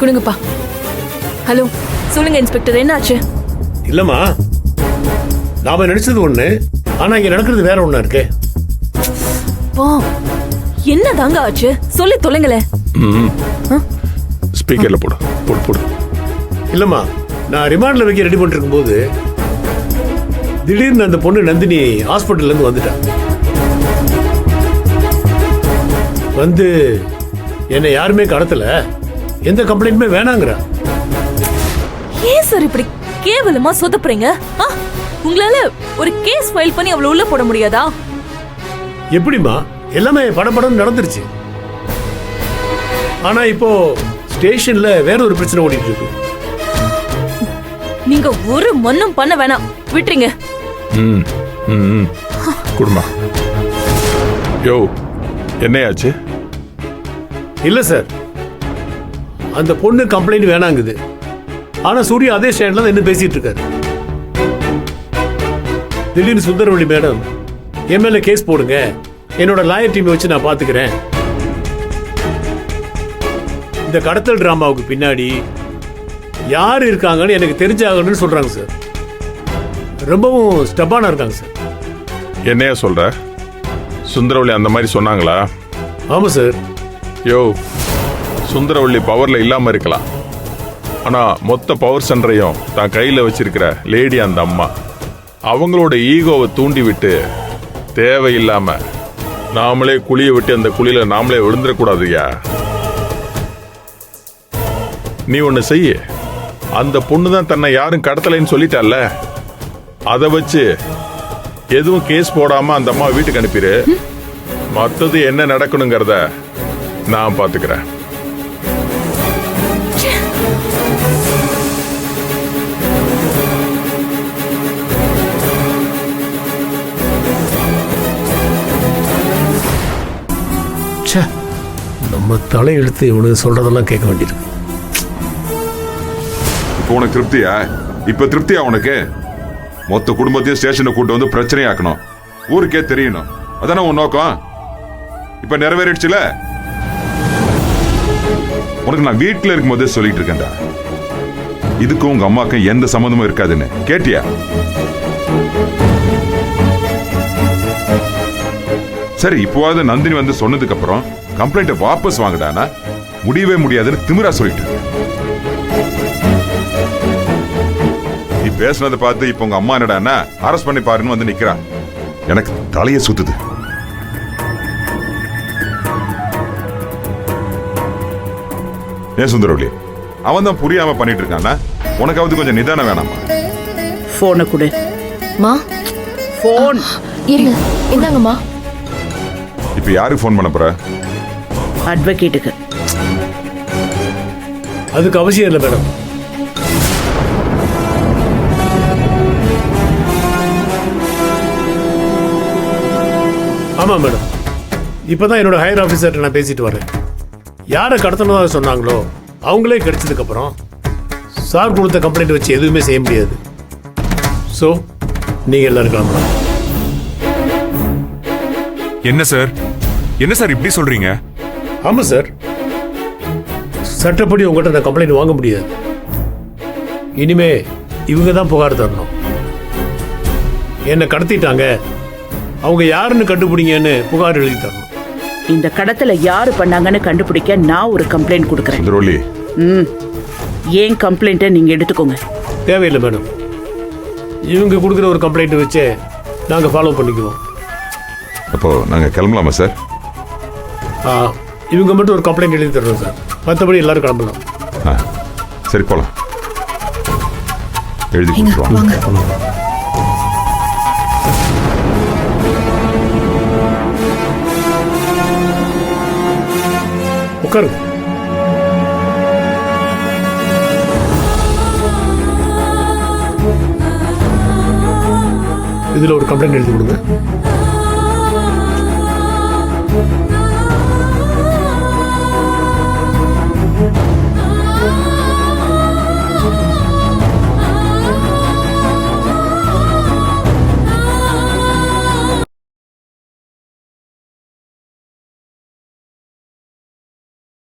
கொடுங்கப்பா. ஹலோ, சொல்லுங்க இன்ஸ்பெக்டர், என்ன ஆச்சு? இல்லம்மா, நாம நினைச்சது ஒண்ணு, ஆனா இங்க நடக்கிறது வேற ஒண்ணா இருக்கு. பா, என்ன தாங்க ஆச்சு? சொல்லி தொலைங்களே. ஸ்பீக்கர்ல போடு போடு போடு. இல்லம்மா, நான் ரிமாண்ட்ல வைக்க ரெடி பண்ணிட்டு இருக்கும்போது திடீர்னு அந்த பொண்ணு நந்தினி ஹாஸ்பிட்டல்ல இருந்து வந்துட்டா. வந்து என்னை யாருமே கடத்தல, எந்த கம்ப்ளைண்ட்டுமே வேணாங்கிறா. ஏன் சார் இப்படி கேவலமா சொதப்புறீங்க? உங்களால ஒரு கேஸ் ஃபைல் பண்ணி அவளை உள்ள போட முடியாதா? எப்படிமா? எல்லாமே படபடன்னு நடந்துருச்சு. ஆனா இப்போ ஸ்டேஷன்ல வேற ஒரு பிரச்சனை ஓடிட்டு இருக்கு. நீங்க ஒரு மண்ணும் பண்ண வேணாம், விட்டுறீங்க. குடுமா. யோ, என்னையாச்சு? இல்ல சார், அந்த பொண்ணு கம்ப்ளைண்ட் வேணாங்குது. ஆனா சூர்யா அதே ஸ்டாண்ட்ல தான் என்ன பேசிட்டு இருக்காரு. திடீர்னு சுந்தரவள்ளி மேடம் என் மேல கேஸ் போடுங்க, என்னோட லாயர் டீமை வச்சு நான் பாத்துக்கிறேன். இந்த கடத்தல் டிராமாவுக்கு பின்னாடி யார் இருக்காங்கன்னு எனக்கு தெரிஞ்சாகணும்னு சொல்றாங்க சார். ரொம்பவும் ஸ்டப்பானா இருக்காங்க சார். என்னையா சொல்ற? சுந்தரவள்ளி அந்த மாதிரி சொன்னாங்களா? ஆமா சார். யோ, சுந்தரவள்ளி பவர்ல இல்லாம இருக்கலாம், ஆனா மொத்த பவர் சென்டரையும் தான் கையில வச்சிருக்கிற லேடி அந்த அம்மா. அவங்களோட ஈகோவை தூண்டி விட்டு தேவையில்லாம நாமளே குழிய விட்டு அந்த குழியில நாமளே விழுந்துடக்கூடாதுயா. நீ ஒண்ணு செய்ய, அந்த பொண்ணு தான் தன்னை யாரும் கடத்தலைன்னு சொல்லிட்டால, அதை வச்சு எதுவும் கேஸ் போடாம அந்த அம்மா வீட்டுக்கு அனுப்பிடு. மத்தது என்ன நடக்கணுங்கிறத நான் பாத்துக்கிறேன். நம்ம தலையெழுத்து இவனு சொல்றதெல்லாம் கேட்க வேண்டியிருக்கு. இப்போ உனக்கு திருப்தியா? இப்ப திருப்தியா உனக்கு? மொத்த குடும்பத்தையும் ஸ்டேஷனை கூட்டு வந்து பிரச்சனையாக்கணும், ஊருக்கே தெரியணும், அதானே உன் நோக்கம்? இப்ப நிறைவேறிடுச்சுல? உனக்கு நான் வீட்டுல இருக்கும் போதே சொல்லிட்டு இருக்கேன்டா, இதுக்கும் உங்க அம்மாக்கும் எந்த சம்மந்தமும் இருக்காதுன்னு. கேட்டியா? சரி, இப்போவாது நந்தினி வந்து சொன்னதுக்கு அப்புறம் கம்ப்ளைண்ட்டை வாபஸ் வாங்கடானா முடியவே முடியாதுன்னு திமிரா சொல்லிட்டு. நீ பேசுனதை பார்த்து இப்ப உங்க அம்மா என்னடான்னா அரெஸ்ட் பண்ணி பாருன்னு வந்து நிக்கிறா. எனக்கு தலையை சுத்துது. ஏன் சுந்தரவள்ளி, அவன் தான் புரியாம பண்ணிட்டு இருக்கானா? உனக்காவது கொஞ்சம் நிதானம் வேணாமா? போனை கொடு. மா, போன் இருங்க. என்னங்கம்மா? இப்ப யாருக்கு போன் பண்ண போற? அட்வொகேட்டுக்கு. அதுக்கு அவசியம் இல்லை மேடம். ஆமா மேடம், இப்பதான் என்னோட ஹையர் ஆபீசர்கிட்ட நான் பேசிட்டு வரேன். யாரை கடத்தணும் சொன்னாங்களோ அவங்களே கிடைச்சதுக்கு அப்புறம் சார் கொடுத்த கம்ப்ளைண்ட் வச்சு எதுவுமே செய்ய முடியாது. ஸோ நீங்க எல்லாரும் கிளம்பலாம். என்ன சார், என்ன சார் இப்படி சொல்றீங்க? ஆமா சார், சட்டப்படி உங்கள்கிட்ட நான் கம்ப்ளைண்ட் வாங்க முடியாது. இனிமே இவங்க தான் புகார் தரணும். என்னை கடத்திட்டாங்க, அவங்க யாருன்னு கண்டுபிடிங்கன்னு புகார் எழுதி தரணும். இந்த கடத்தல யாரு பண்ணாங்கன்னு கண்டுபிடிக்க நான் ஒரு கம்ப்ளைண்ட் கொடுக்கறேன். சுந்தரவள்ளி, ஏன் கம்ப்ளைண்ட்டை நீங்க எடுத்துக்கோங்க. தேவையில்லை மேடம், இவங்க கொடுக்குற ஒரு கம்ப்ளைண்ட் வச்சு நாங்கள் ஃபாலோ பண்ணிக்குவோம். அப்போ நாங்க கிளம்பலாமா சார்? இவங்க மட்டும் ஒரு கம்ப்ளைண்ட் எழுதி தர்றோம் சார், மற்றபடி எல்லாரும் கிளம்பலாம். சரி, போலாம். எழுதி கொடுத்துருவாங்க. உட்காருங்க. இதில் ஒரு கம்ப்ளைண்ட் எழுதி கொடுங்க.